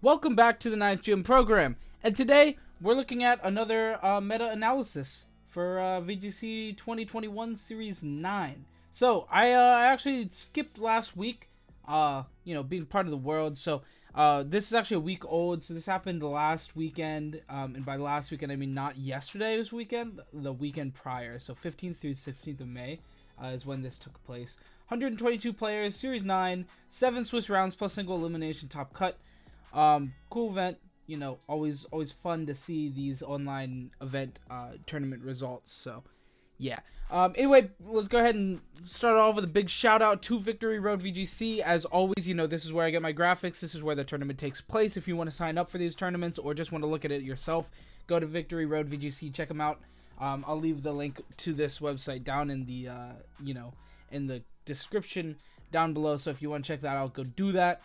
Welcome back to the 9th Gym program, and today we're looking at another meta-analysis for VGC 2021 Series 9. So, I actually skipped last week, being part of the world, so this is actually a week old, so this happened last weekend, and by last weekend I mean not yesterday's weekend, the weekend prior, so 15th through 16th of May is when this took place. 122 players, Series 9, 7 Swiss rounds plus single elimination top cut. Cool event, always fun to see these online event tournament results. So yeah, anyway, let's go ahead and start off with a big shout out to Victory Road VGC. As always, this is where I get my graphics. This is where the tournament takes place. If you want to sign up for these tournaments or just want to look at it yourself, go to Victory Road VGC, check them out. I'll leave the link to this website down in the in the description down below, so if you want to check that out, go do that.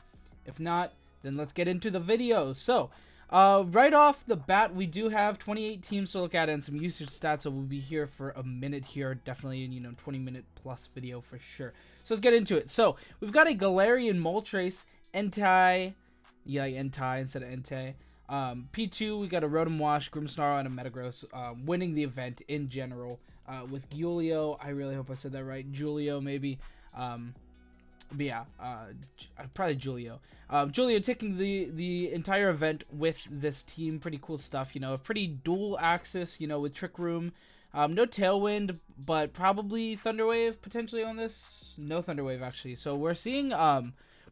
If not, then let's get into the video. So, right off the bat, we do have 28 teams to look at and some usage stats, so we'll be here for a minute here, definitely, 20-minute plus video for sure. So let's get into it. So, we've got a Galarian Moltres, Entei, yeah, Entei instead of Entei. P2, we got a Rotom Wash, Grimmsnarl, and a Metagross, winning the event in general, with Giulio, I really hope I said that right, Giulio maybe, but yeah, probably Julio. Julio taking the entire event with this team. Pretty cool stuff. A pretty dual axis. With Trick Room. No Tailwind, but probably Thunder Wave potentially on this. No Thunder Wave actually. So we're seeing.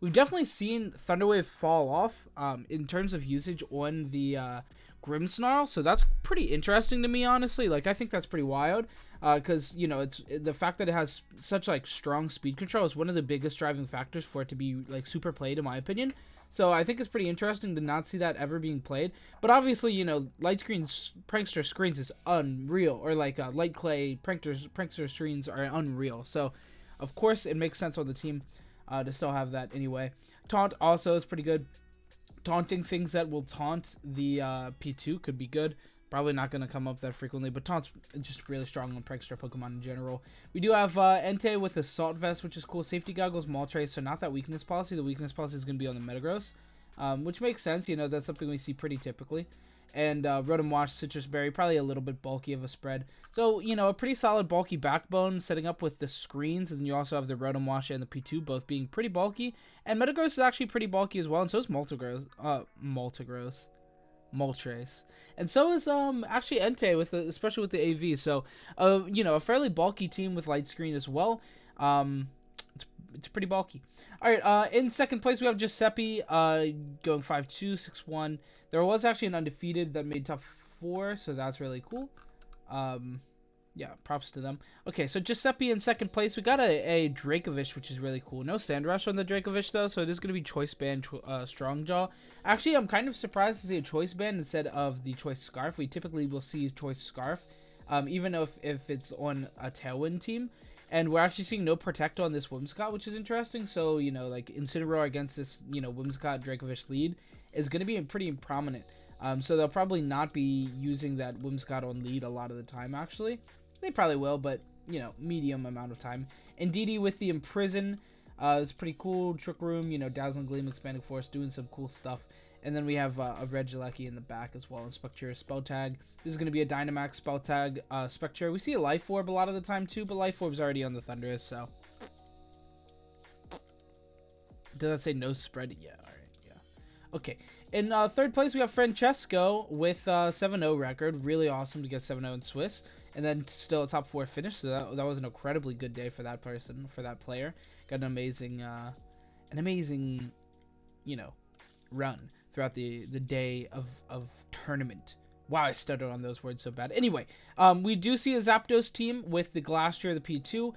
We've definitely seen Thunder Wave fall off. In terms of usage on the Grimmsnarl. So that's pretty interesting to me, honestly. Like, I think that's pretty wild. Because it's the fact that it has such strong speed control is one of the biggest driving factors for it to be super played, in my opinion. So I think it's pretty interesting to not see that ever being played. But obviously, Light Screen's Prankster screens is unreal, or Light Clay Prankster screens are unreal. So of course it makes sense on the team to still have that anyway. Taunt also is pretty good. Taunting things that will taunt the P2 could be good. Probably not going to come up that frequently, but Taunt's just really strong on Prankster Pokemon in general. We do have Entei with Assault Vest, which is cool. Safety Goggles, Moltres, so not that weakness policy. The weakness policy is going to be on the Metagross, which makes sense. That's something we see pretty typically. And Rotom Wash, Citrus Berry, probably a little bit bulky of a spread. So, a pretty solid bulky backbone setting up with the screens. And then you also have the Rotom Wash and the P2 both being pretty bulky. And Metagross is actually pretty bulky as well. And so is Moltres. And so is actually Entei with especially with the AV. So a fairly bulky team with Light Screen as well. It's pretty bulky. All right, in second place we have Giuseppe going 5-2, 6-1. There was actually an undefeated that made top 4, so that's really cool. Yeah, props to them. Okay, so Giuseppe in second place. We got a Dracovish, which is really cool. No Sand Rush on the Dracovish, though, so it is going to be Choice Band Strongjaw. Actually, I'm kind of surprised to see a Choice Band instead of the Choice Scarf. We typically will see Choice Scarf, even if it's on a Tailwind team. And we're actually seeing no Protect on this Whimsicott, which is interesting. So, Incineroar against this, Whimsicott Dracovish lead is going to be pretty prominent. So they'll probably not be using that Whimsicott on lead a lot of the time, actually. They probably will, but, medium amount of time. And Didi with the Imprison is pretty cool. Trick Room, Dazzling Gleam, Expanding Force, doing some cool stuff. And then we have a Regieleki in the back as well, and Spectre Spell Tag. This is going to be a Dynamax Spell Tag Spectre. We see a Life Orb a lot of the time, too, but Life Orb's already on the Thundurus, so. Did that say no spread? Yeah, alright, yeah. Okay, in third place, we have Francesco with 7-0 record. Really awesome to get 7-0 in Swiss. And then still a top 4 finish, so that was an incredibly good day for that person, for that player. Got an amazing, run throughout the day of tournament. Wow, I stuttered on those words so bad. Anyway, we do see a Zapdos team with the Glastrier, the P2.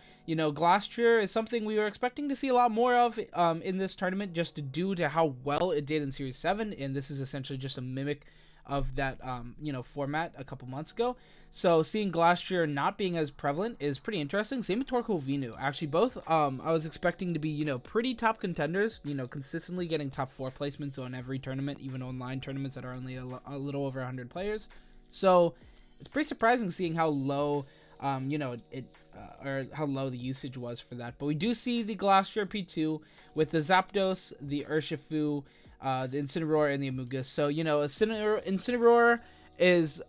Glastrier is something we were expecting to see a lot more of in this tournament, just due to how well it did in Series 7, and this is essentially just a mimic of that, format a couple months ago. So seeing Glastrier not being as prevalent is pretty interesting. Same with Torkoal. Actually, both I was expecting to be, pretty top contenders, consistently getting top 4 placements on every tournament, even online tournaments that are only a little over 100 players. So it's pretty surprising seeing how low, or how low the usage was for that. But we do see the Glastrier P2 with the Zapdos, the Urshifu, the Incineroar and the Amoonguss. So, you know, Incineroar is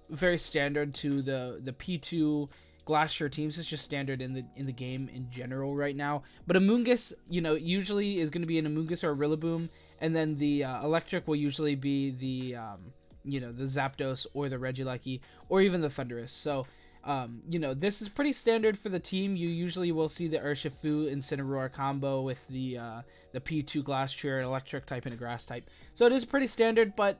very standard to the P2 Glacier teams. It's just standard in the game in general right now. But Amoonguss, you know, usually is going to be an Amoonguss or a Rillaboom, and then the Electric will usually be the you know, the Zapdos or the Regieleki or even the Thundurus. So you know, this is pretty standard for the team. You usually will see the Urshifu Incineroar combo with the P2 Glacier, Electric type and a Grass type. So it is pretty standard, but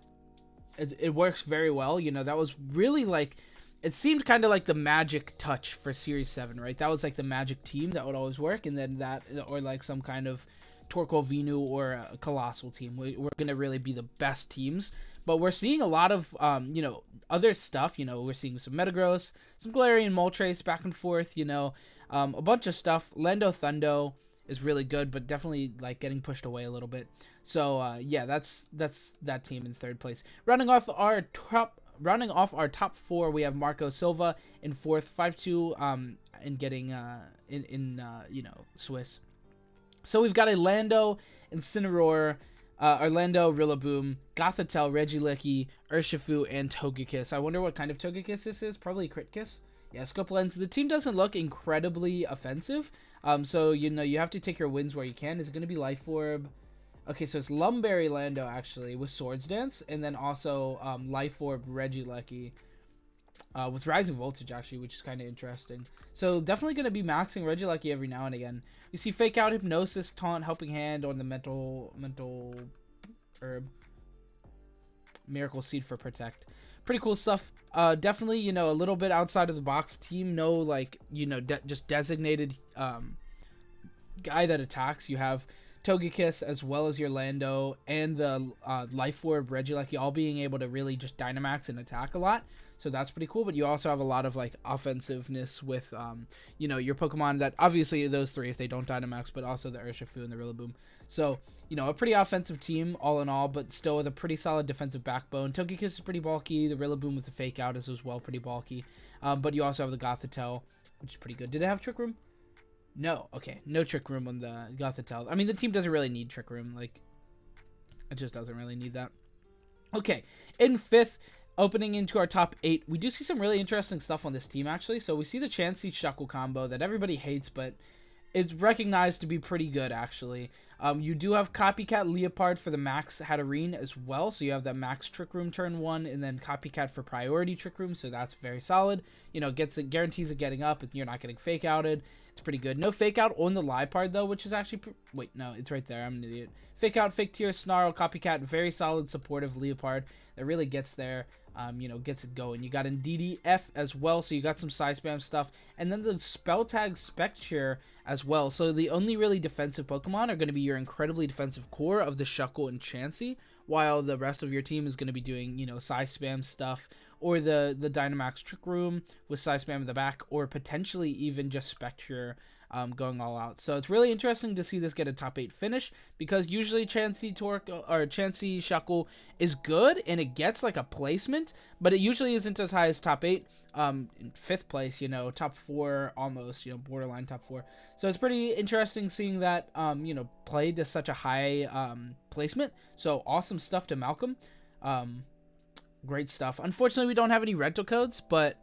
it works very well. You know, that was really like, it seemed kind of like the magic touch for Series 7, right? That was like the magic team that would always work, and then that, or like some kind of Torkoal Venu or a Colossal team. We're going to really be the best teams. But we're seeing a lot of, you know, other stuff. You know, we're seeing some Metagross, some Galarian Moltres back and forth, you know, a bunch of stuff. Lando Thundo is really good, but definitely, like, getting pushed away a little bit. So, yeah, that's that team in third place. Running off our top four, we have Marco Silva in fourth, 5-2, and getting, you know, Swiss. So we've got a Lando, Incineroar, Orlando, Rillaboom, Gothitelle, Regieleki, Urshifu, and Togekiss. I wonder what kind of Togekiss this is. Probably Crit Kiss. Yeah, Scope Lens. The team doesn't look incredibly offensive. So, you know, you have to take your wins where you can. Is it going to be Life Orb? Okay, so it's Lumberry Lando, actually, with Swords Dance. And then also Life Orb Regieleki with Rising Voltage, actually, which is kind of interesting. So, definitely going to be maxing Regieleki every now and again. You see Fake Out, Hypnosis, Taunt, Helping Hand, or the Mental Herb. Miracle Seed for Protect. Pretty cool stuff. Definitely, you know, a little bit outside of the box team. No, like, you know, just designated guy that attacks. You have Togekiss as well as your Lando and the Life Orb Regieleki all being able to really just Dynamax and attack a lot. So that's pretty cool, but you also have a lot of, like, offensiveness with, you know, your Pokemon that, obviously, those three if they don't Dynamax, but also the Urshifu and the Rillaboom. So, you know, a pretty offensive team all in all, but still with a pretty solid defensive backbone. Togekiss is pretty bulky. The Rillaboom with the Fake Out is as well pretty bulky. But you also have the Gothitelle, which is pretty good. Did it have Trick Room? No. Okay, no Trick Room on the Gothitelle. I mean, the team doesn't really need Trick Room. Like, it just doesn't really need that. Okay, in fifth, opening into our top 8, we do see some really interesting stuff on this team, actually. So we see the Chansey Shuckle combo that everybody hates, but it's recognized to be pretty good, actually. You do have Copycat Leopard for the Max Hatterene as well. So you have that Max Trick Room turn 1, and then Copycat for Priority Trick Room. So that's very solid. You know, guarantees it getting up, and you're not getting Fake Outed. It's pretty good. No Fake Out on the Liepard, though, which is actually... Wait, no, it's right there. I'm an idiot. Fake Out, Fake Tear, Snarl, Copycat. Very solid, supportive Leopard that really gets there. You know, gets it going. You got Indeedee F as well, so you got some Psy Spam stuff. And then the Spell Tag Spectre as well. So the only really defensive Pokemon are going to be your incredibly defensive core of the Shuckle and Chansey, while the rest of your team is going to be doing, you know, Psy Spam stuff, or the Dynamax Trick Room with Psy Spam in the back, or potentially even just Spectre going all out. So it's really interesting to see this get a top 8 finish, because usually Chansey Shuckle is good and it gets like a placement, but it usually isn't as high as top 8. In 5th place, you know, top 4 almost, you know, borderline top 4. So it's pretty interesting seeing that, you know, played to such a high placement. So awesome stuff to Malcolm. Great stuff. Unfortunately, we don't have any rental codes, but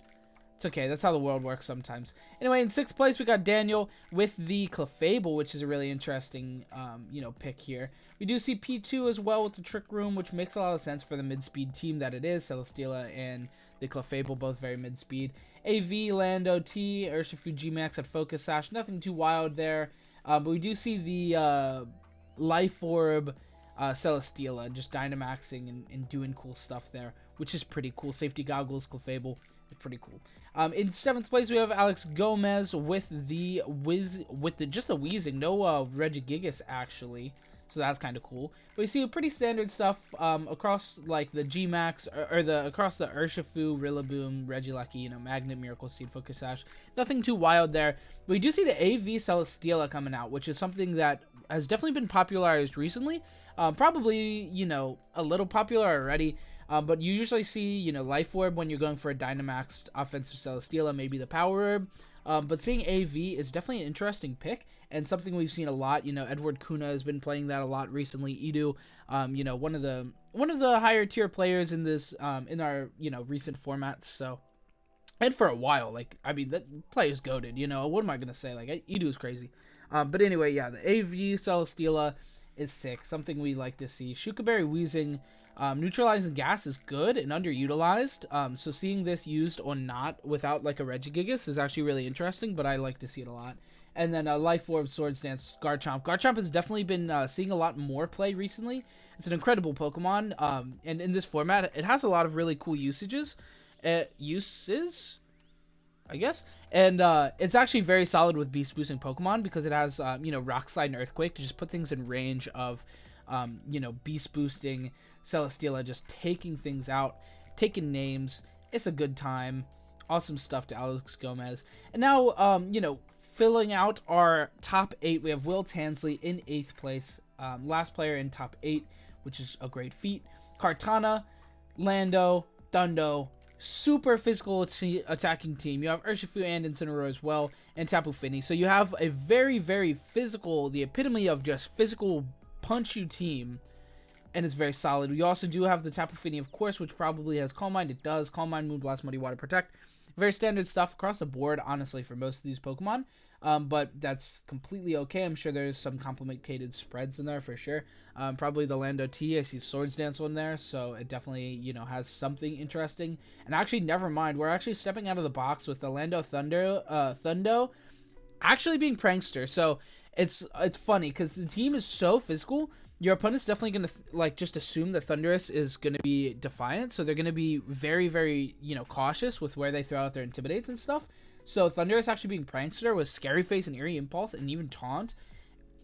it's okay. That's how the world works sometimes. Anyway, in 6th place, we got Daniel with the Clefable, which is a really interesting, you know, pick here. We do see P2 as well with the Trick Room, which makes a lot of sense for the mid-speed team that it is. Celesteela and the Clefable, both very mid-speed. AV, Lando, T, Urshifu, G-Max at Focus Sash. Nothing too wild there. But we do see the Life Orb Celesteela just Dynamaxing and doing cool stuff there, which is pretty cool. Safety Goggles, Clefable. It's pretty cool. In 7th place, we have Alex Gomez with the just the Weezing. No Regigigas, actually. So that's kind of cool. But we see a pretty standard stuff across like the G-Max or across the Urshifu, Rillaboom, Regieleki, you know, Magnet, Miracle Seed, Focus Sash. Nothing too wild there. But we do see the AV Celesteela coming out, which is something that has definitely been popularized recently. Probably, you know, a little popular already. But you usually see, you know, Life Orb when you're going for a Dynamaxed offensive Celesteela, maybe the Power Orb. But seeing AV is definitely an interesting pick. and something we've seen a lot. Edward Kuna has been playing that a lot recently. Edu, one of the higher tier players in this in our recent formats. So, and for a while, like, I mean, that player's goated. What am I gonna say? Like, Edu is crazy. But anyway, yeah, the AV Celesteela is sick. Something we like to see. Shukaberry Wheezing, neutralizing gas is good and underutilized. So seeing this used or not without like a Regigigas is actually really interesting. But I like to see it a lot. And then Life Orb, Swords Dance, Garchomp. Garchomp has definitely been seeing a lot more play recently. It's an incredible Pokemon. And in this format, it has a lot of really cool uses, I guess. And it's actually very solid with beast boosting Pokemon because it has Rock Slide and Earthquake to just put things in range of beast boosting Celesteela, just taking things out, taking names. It's a good time. Awesome stuff to Alex Gomez. And now filling out our top 8, we have Will Tansley in 8th place, last player in top 8, which is a great feat. Kartana, Lando, Thundo, super physical attacking team. You have Urshifu and Incineroar as well, and Tapu Fini. So you have a very, very physical, the epitome of just physical punch you team, and it's very solid. We also do have the Tapu Fini, of course, which probably has Calm Mind. It does. Calm Mind, Moonblast, Muddy Water, Protect. Very standard stuff across the board, honestly, for most of these Pokemon. But that's completely okay. I'm sure there's some complicated spreads in there for sure. Probably the Lando T. I see Swords Dance on there, so it definitely, has something interesting. And actually, never mind. We're actually stepping out of the box with the Lando Thundo actually being Prankster. So it's funny because the team is so physical. Your opponent's definitely going to just assume that Thundurus is going to be defiant, so they're going to be very, very, cautious with where they throw out their Intimidates and stuff. So Thundurus actually being Prankster with Scary Face and Eerie Impulse and even Taunt,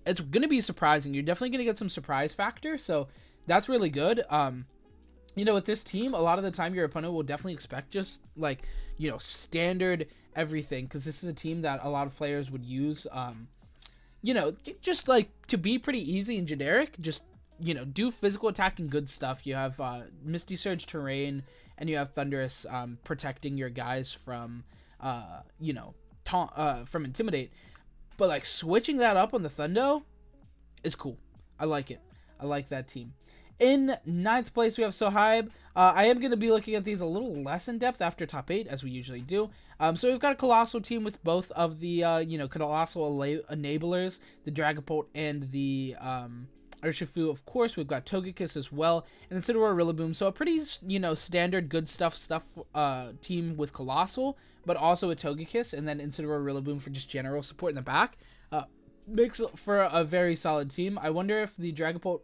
it's going to be surprising. You're definitely going to get some surprise factor, so that's really good. With this team, a lot of the time your opponent will definitely expect just, standard everything, because this is a team that a lot of players would use, just to be pretty easy and generic, just, do physical attacking good stuff. You have Misty Surge Terrain, and you have Thundurus protecting your guys from, from Intimidate. But, switching that up on the Thundo is cool. I like it. I like that team. In 9th place, we have Sohaib. I am going to be looking at these a little less in depth after top 8, as we usually do. So we've got a Colossal team with both of the, Colossal enablers, the Dragapult and the Urshifu. Of course, we've got Togekiss as well, and Incineroar, Rillaboom. So a pretty, standard good stuff team with Colossal, but also a Togekiss, and then Incineroar, Rillaboom for just general support in the back. Makes for a very solid team. I wonder if the Dragapult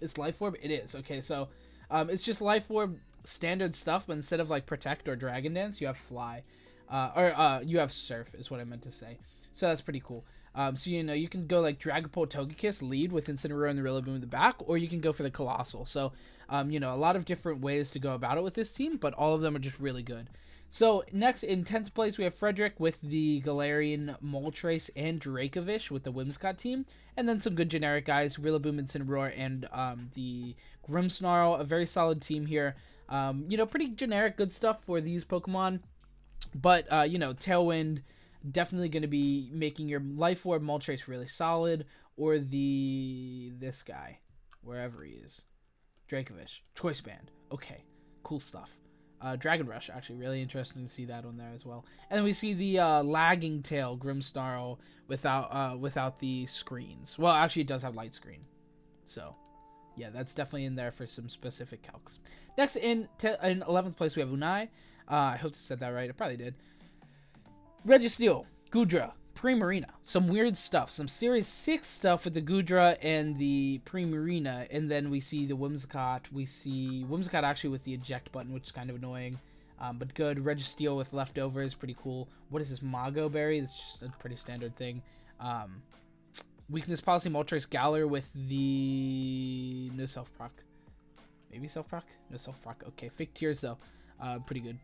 is Life Orb. It is. Okay, so it's just Life Orb standard stuff, but instead of Protect or Dragon Dance, you have Fly, or you have Surf is what I meant to say. So that's pretty cool. So you can go Dragapult, Togekiss, lead with Incineroar and the Rillaboom in the back, or you can go for the Colossal. So a lot of different ways to go about it with this team, but all of them are just really good. So next in 10th place, we have Frederick with the Galarian, Moltres, and Dracovish with the Whimsicott team. And then some good generic guys, Rillaboom, Incineroar, and the Grimmsnarl. A very solid team here. Pretty generic good stuff for these Pokemon. But, Tailwind, definitely going to be making your Life Orb Moltres really solid. Or this guy, wherever he is. Dracovish, Choice Band. Okay, cool stuff. Dragon Rush, actually really interesting to see that on there as well. And then we see the lagging tail Grimmsnarl without the screens. Well, actually it does have light screen. So, yeah, that's definitely in there for some specific calcs. Next in 11th place we have Unai. I hope I said that right. I probably did. Registeel, Goodra, Primarina. Some weird stuff. Some Series 6 stuff with the Goodra and the Primarina. And then we see the Whimsicott. We see Whimsicott actually with the eject button, which is kind of annoying. But good. Registeel with leftovers. Pretty cool. What is this? Mago Berry? That's just a pretty standard thing. Weakness Policy Moltres Galar with the no self-proc. Maybe self-proc? No self-proc. Okay. Fake Tears though. Pretty good.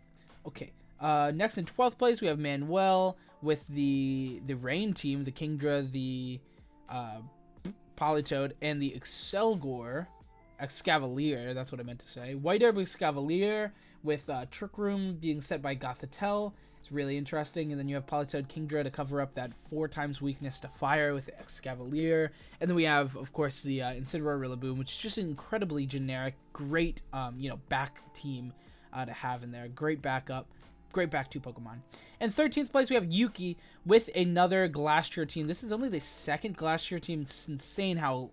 Okay. Next in 12th place, we have Manuel with the Rain team, the Kingdra, the Politoed, and the Excavalier, that's what I meant to say. White Herb Excavalier with Trick Room being set by Gothitelle, It's really interesting. And then you have Politoed Kingdra to cover up that 4 times weakness to fire with Excavalier. And then we have, of course, the Incineroar Rillaboom, which is just an incredibly generic, great, back team to have in there. Great backup. Great back 2 Pokemon. In 13th place, we have Yuki with another Glastrier team. This is only the second Glastrier team. It's insane how,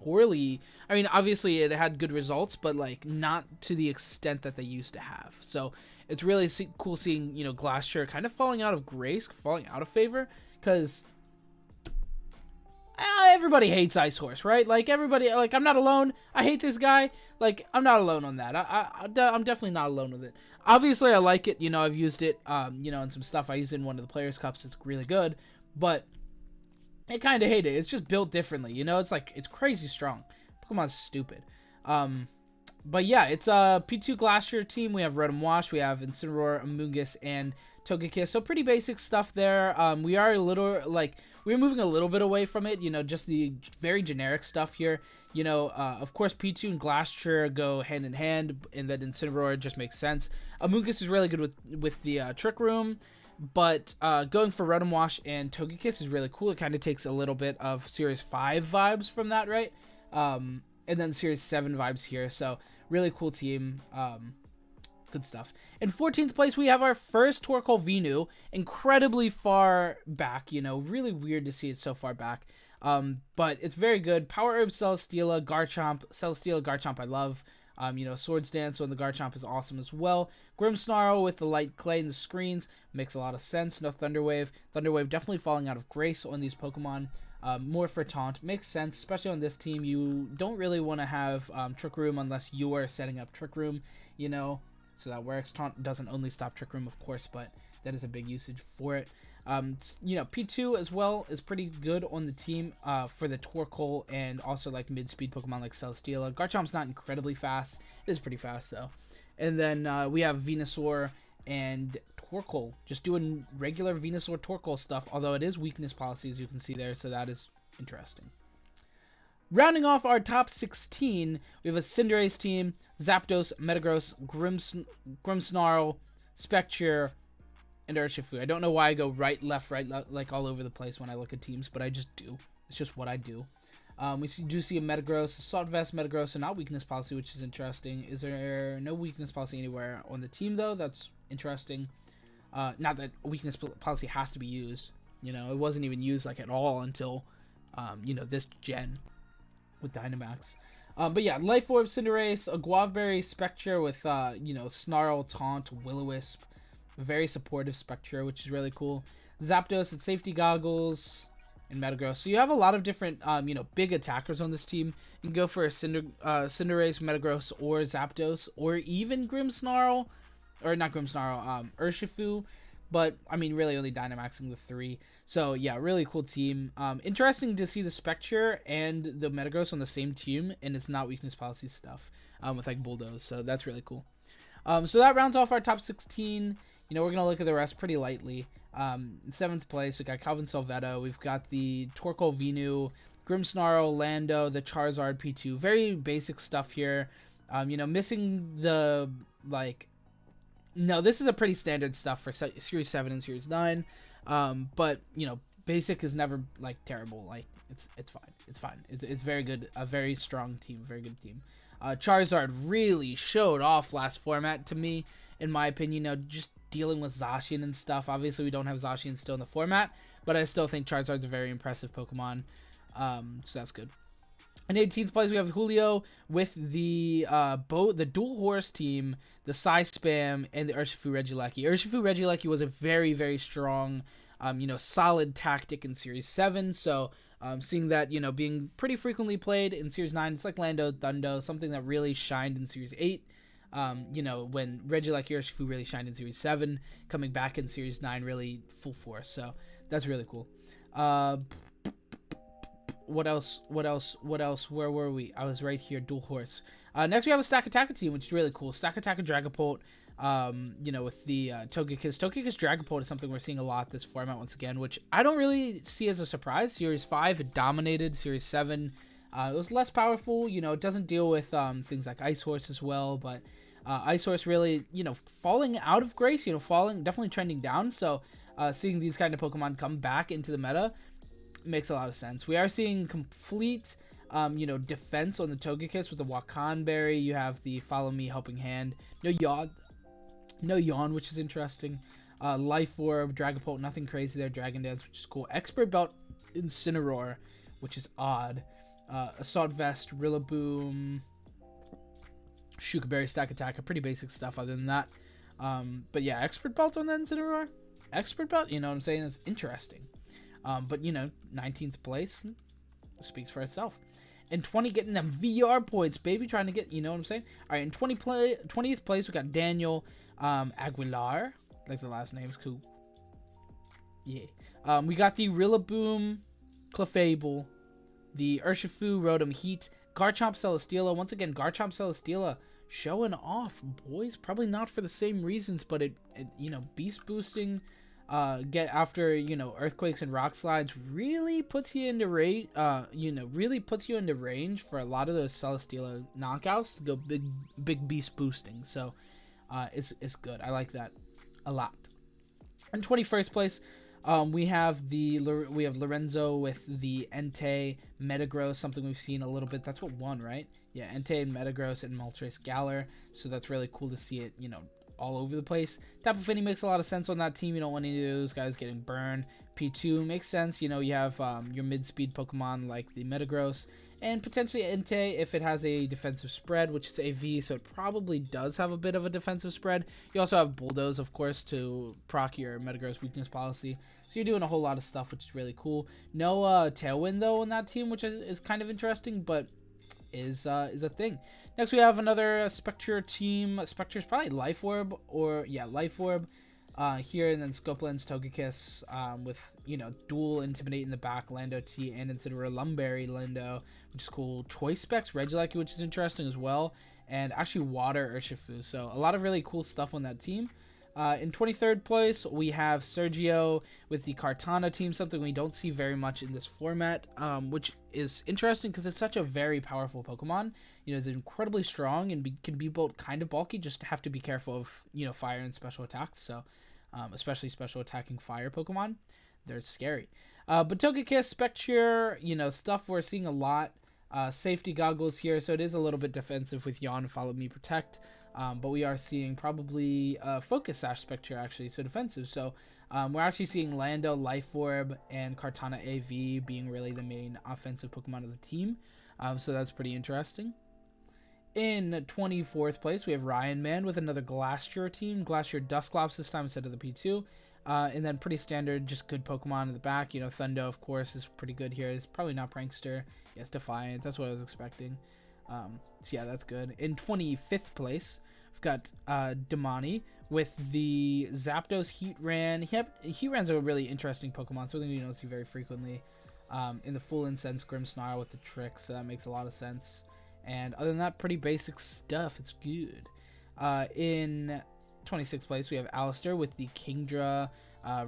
poorly. I mean, obviously it had good results, but like not to the extent that they used to have. So it's really cool seeing, Glastrier kind of falling out of grace, falling out of favor, because everybody hates Ice Horse, right? Like everybody, like I'm not alone. I hate this guy. Like I'm not alone on that. I'm definitely not alone with it. Obviously, I like it. I've used it, in some stuff. I used it in one of the Players' Cups. It's really good, but I kind of hate it. It's just built differently. It's like, it's crazy strong. Pokemon's stupid. But yeah, it's a P2 Glastrier team. We have Rotom Wash, we have Incineroar, Amoonguss, and Togekiss. So pretty basic stuff there. We are a little, we're moving a little bit away from it, just the very generic stuff here. Of course, P2 and Glastrier go hand in hand, and then Incineroar just makes sense. Amoonguss is really good with the Trick Room, but going for Rotom Wash and Togekiss is really cool. It kind of takes a little bit of Series 5 vibes from that, right? And then Series 7 vibes here, so really cool team. Good stuff. In 14th place, we have our first Torkoal Venu, incredibly far back, really weird to see it so far back. But it's very good. Power Herb, Celesteela, Garchomp. Celesteela, Garchomp I love. Swords Dance on the Garchomp is awesome as well. Grimmsnarl with the light clay and the screens makes a lot of sense. No Thunderwave. Thunderwave definitely falling out of grace on these Pokemon. More for Taunt. Makes sense, especially on this team. You don't really want to have Trick Room unless you are setting up Trick Room, so that works. Taunt doesn't only stop Trick Room, of course, but that is a big usage for it. P2 as well is pretty good on the team for the Torkoal and also like mid-speed Pokemon like Celesteela. Garchomp's not incredibly fast. It is pretty fast though. And then we have Venusaur and Torkoal, just doing regular Venusaur Torkoal stuff, although it is weakness policy as you can see there, so that is interesting. Rounding off our top 16, we have a Cinderace team, Zapdos, Metagross, Grimmsnarl, Spectre, and Urshifu. I don't know why I go right, left, like all over the place when I look at teams, but I just do. It's just what I do. We do see a Metagross, a Assault Vest Metagross, and not weakness policy, which is interesting. Is there no weakness policy anywhere on the team, though? That's interesting. Not that weakness policy has to be used. It wasn't even used like at all until, this gen with Dynamax. But yeah, Life Orb, Cinderace, a Guavaberry, Spectre with, Snarl, Taunt, Will-O-Wisp. Very supportive Spectre, which is really cool. Zapdos and Safety Goggles and Metagross. So you have a lot of different, big attackers on this team. You can go for a Cinderace, Metagross, or Zapdos, or even Grimmsnarl, or not Grimmsnarl, Urshifu. But, I mean, really only Dynamaxing the 3. So, yeah, really cool team. Interesting to see the Spectre and the Metagross on the same team, and it's not weakness policy stuff with, like, Bulldoze. So, that's really cool. So, that rounds off our top 16. We're going to look at the rest pretty lightly. In 7th place, we got Calvin Salvetto. We've got the Torkoal Venu, Grimmsnarl, Lando, the Charizard P2. Very basic stuff here. Missing the, no, this is a pretty standard stuff for Series 7 and Series 9. But, basic is never, terrible. It's fine. It's fine. It's very good. A very strong team. Very good team. Charizard really showed off last format to me, in my opinion. Just dealing with Zacian and stuff. Obviously, we don't have Zacian still in the format, but I still think Charizard's a very impressive Pokemon. So that's good. In 18th place, we have Julio with the Dual Horse team, the Psy Spam, and the Urshifu Regieleki. Urshifu Regieleki was a very, very strong, solid tactic in Series 7. So, seeing that, being pretty frequently played in Series 9, it's like Lando, Thundo, something that really shined in Series 8. When Regieleki Urshifu really shined in Series 7, coming back in Series 9 really full force. So, that's really cool. What else? Where were we? I was right here, Dual Horse. Next we have a Stack Attacker team, which is really cool. Stack Attacker Dragapult, with the Togekiss. Togekiss Dragapult is something we're seeing a lot this format once again, which I don't really see as a surprise. Series 5, it dominated. Series 7, it was less powerful. It doesn't deal with things like Ice Horse as well, but Isource really, falling out of grace, definitely trending down. So seeing these kind of Pokemon come back into the meta makes a lot of sense. We are seeing complete, defense on the Togekiss with the Wakan Berry. You have the Follow Me Helping Hand. No Yawn, which is interesting. Life Orb, Dragapult, nothing crazy there. Dragon Dance, which is cool. Expert Belt, Incineroar, which is odd. Assault Vest, Rillaboom, Shuka Berry, Stack Attack, pretty basic stuff other than that. But yeah, Expert Belt on that Incineroar. Expert Belt, you know what I'm saying? It's interesting. But 19th place speaks for itself. And 20 getting them VR points, baby, trying to get, you know what I'm saying? All right, in 20th place, we got Daniel Aguilar. Like the last name's cool. Yeah. We got the Rillaboom, Clefable, the Urshifu, Rotom Heat, Garchomp, Celesteela. Once again, Garchomp, Celesteela showing off, boys. Probably not for the same reasons, but it beast boosting, get after, earthquakes and rock slides really puts you into range, for a lot of those Celesteela knockouts to go big beast boosting. So, it's good. I like that a lot. In 21st place, we have Lorenzo with the Entei, Metagross, something we've seen a little bit. That's what won, right? Yeah, Entei, Metagross, and Moltres Galar. So that's really cool to see it, all over the place. Tapu Fini makes a lot of sense on that team. You don't want any of those guys getting burned. P2 makes sense. You have your mid-speed Pokemon like the Metagross, and potentially Entei if it has a defensive spread, which is a V, so it probably does have a bit of a defensive spread. You also have Bulldoze, of course, to proc your Metagross weakness policy. So you're doing a whole lot of stuff, which is really cool. No Tailwind, though, on that team, which is kind of interesting, but is a thing. Next, we have another Spectre team. Spectre's probably Life Orb, Life Orb here, and then Scope Lens, Togekiss, with, dual Intimidate in the back, Lando T, and Incineroar, Lumberry, Lando, which is cool. Choice Specs, Regieleki, which is interesting as well, and actually Water Urshifu. So a lot of really cool stuff on that team. In 23rd place, we have Sergio with the Kartana team, something we don't see very much in this format, which is interesting because it's such a very powerful Pokemon. It's incredibly strong and can be both kind of bulky, just have to be careful of, fire and special attacks. So, especially special attacking fire Pokemon, they're scary. But Togekiss, Spectre, stuff we're seeing a lot. Safety goggles here, so it is a little bit defensive with Yawn, Follow Me, Protect. But we are seeing probably Focus Sash Spectre, actually, so defensive. So we're actually seeing Lando, Life Orb, and Kartana AV being really the main offensive Pokemon of the team. So that's pretty interesting. In 24th place, we have Ryan Man with another Glastrier team. Glastrier Dusclops this time instead of the P2. And then pretty standard, just good Pokemon in the back. Thundo, of course, is pretty good here. It's probably not Prankster. Yes, Defiant. That's what I was expecting. So yeah, that's good. In 25th place, we've got Damani with the Zapdos Heatran. Heatran's a really interesting Pokemon, something you don't see very frequently. In the Full Incense Grimmsnarl with the Trick, so that makes a lot of sense. And other than that, pretty basic stuff. It's good. In 26th place, we have Alistair with the Kingdra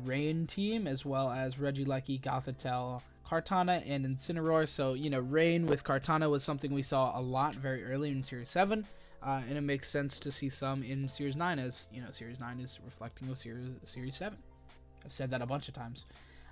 Rain team, as well as Regieleki, Gothitelle, Kartana, and Incineroar. So, Rain with Kartana was something we saw a lot very early in Series 7. And it makes sense to see some in Series 9, as, Series 9 is reflecting of Series 7. I've said that a bunch of times.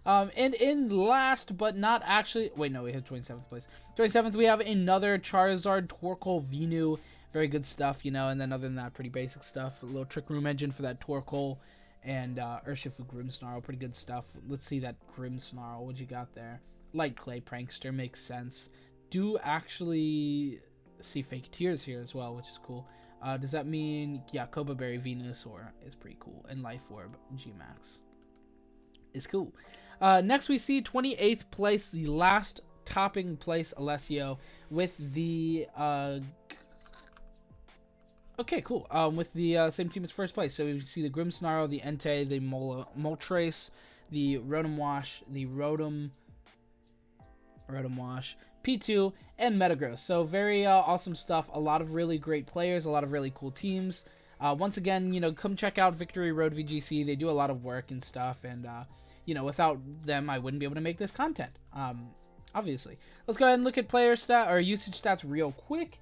And in last, but not actually... Wait, no, we have 27th place. 27th, we have another Charizard, Torkoal, Venu. Very good stuff, and then other than that, pretty basic stuff. A little Trick Room Engine for that Torkoal. And Urshifu Grimmsnarl, pretty good stuff. Let's see that Grimmsnarl. What you got there? Light Clay Prankster, makes sense. Do actually see Fake Tears here as well, which is cool. Does that mean, yeah, Koba Berry Venusaur is pretty cool. And Life Orb G-Max is cool. Next we see 28th place, the last topping place, Alessio, with the... Okay, cool. With the same team as first place. So we see the Grimmsnarl, the Entei, the Moltres, the Rotom Wash, the Rotom Wash, P2, and Metagross. So very awesome stuff. A lot of really great players, a lot of really cool teams. Once again, come check out Victory Road VGC. They do a lot of work and stuff, and without them, I wouldn't be able to make this content. Obviously. Let's go ahead and look at player stat or usage stats real quick.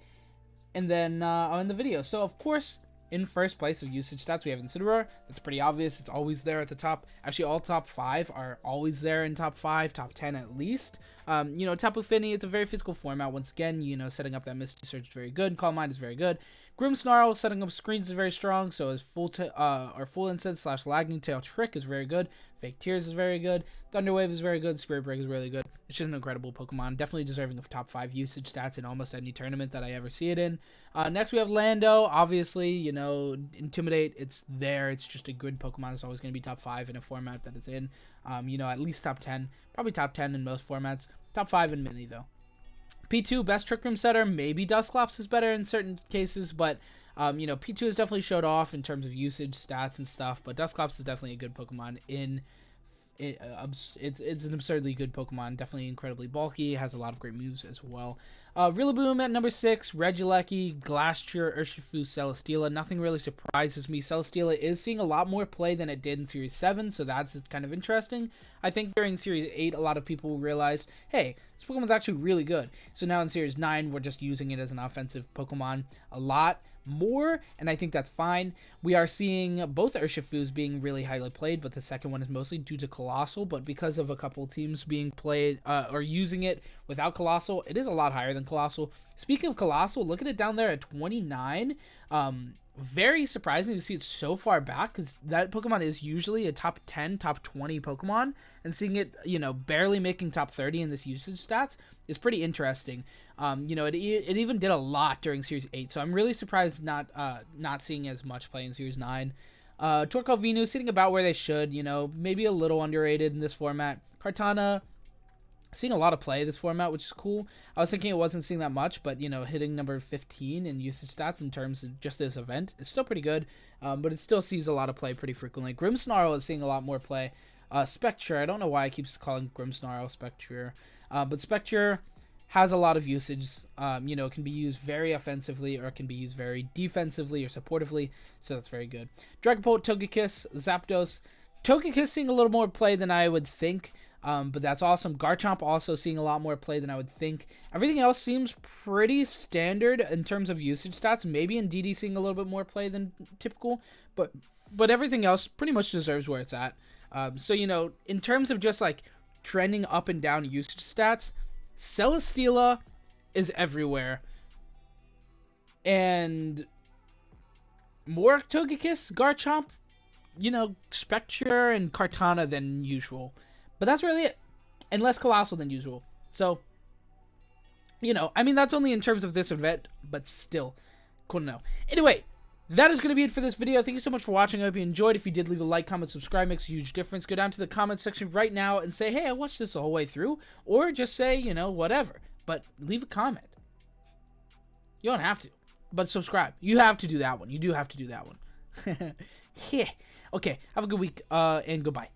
And then on the video. So, of course, in first place of usage stats, we have Incineroar. That's pretty obvious. It's always there at the top. Actually, all top 5 are always there in top 5, top 10 at least. You know, Tapu Fini, it's a very physical format. Once again, you know, setting up that Misty Surge is very good. Calm Mind is very good. Grimmsnarl, setting up screens is very strong. So is full Incense / Lagging Tail Trick is very good. Fake Tears is very good. Thunderwave is very good. Spirit Break is really good. It's just an incredible Pokemon. Definitely deserving of top 5 usage stats in almost any tournament that I ever see it in. Next, we have Lando. Obviously, you know, Intimidate, it's there. It's just a good Pokemon. It's always going to be top 5 in a format that it's in. You know, at least top 10. Probably top 10 in most formats. Top 5 in many, though. P2, best Trick Room setter. Maybe Dusclops is better in certain cases, but you know, P2 has definitely showed off in terms of usage, stats, and stuff, but Dusclops is definitely a good Pokemon it's an absurdly good Pokemon, definitely incredibly bulky, has a lot of great moves as well. Rillaboom at number 6, Regieleki, Glastrier, Urshifu, Celesteela. Nothing really surprises me. Celesteela is seeing a lot more play than it did in Series 7, so that's kind of interesting. I think during Series 8, a lot of people realized, hey, this Pokemon's actually really good. So now in Series 9, we're just using it as an offensive Pokemon a lot more, and I think that's fine. We are seeing both Urshifus being really highly played, but the second one is mostly due to Colossal, but because of a couple teams being played or using it without Colossal, it is a lot higher than Colossal. Speaking of Colossal, look at it down there at 29. Very surprising to see it so far back, because that Pokemon is usually a top 10, top 20 Pokemon, and seeing it, you know, barely making top 30 in this usage stats is pretty interesting. You know, it even did a lot during Series 8, so I'm really surprised not seeing as much play in Series 9. Torkoal Venus sitting about where they should, you know, maybe a little underrated in this format. Kartana seeing a lot of play this format, which is cool. I was thinking it wasn't seeing that much, but, you know, hitting number 15 in usage stats in terms of just this event is still pretty good, but it still sees a lot of play pretty frequently. Grimmsnarl is seeing a lot more play. Spectre, I don't know why I keep calling Grimmsnarl Spectre, but Spectre has a lot of usage. You know, it can be used very offensively, or it can be used very defensively or supportively, so that's very good. Dragapult, Togekiss, Zapdos. Togekiss seeing a little more play than I would think, but that's awesome. Garchomp also seeing a lot more play than I would think. Everything else seems pretty standard in terms of usage stats. Maybe Indeedee seeing a little bit more play than typical, but everything else pretty much deserves where it's at. So, you know, in terms of just like trending up and down usage stats, Celesteela is everywhere, and more Togekiss, Garchomp, you know, Spectre and Kartana than usual. But that's really it. And less Colossal than usual. So, you know, I mean, that's only in terms of this event, but still, cool to know. Anyway, that is going to be it for this video. Thank you so much for watching. I hope you enjoyed. If you did, leave a like, comment, subscribe. Makes a huge difference. Go down to the comment section right now and say, hey, I watched this the whole way through. Or just say, you know, whatever. But leave a comment. You don't have to. But subscribe. You have to do that one. You do have to do that one. Yeah. Okay, have a good week, and goodbye.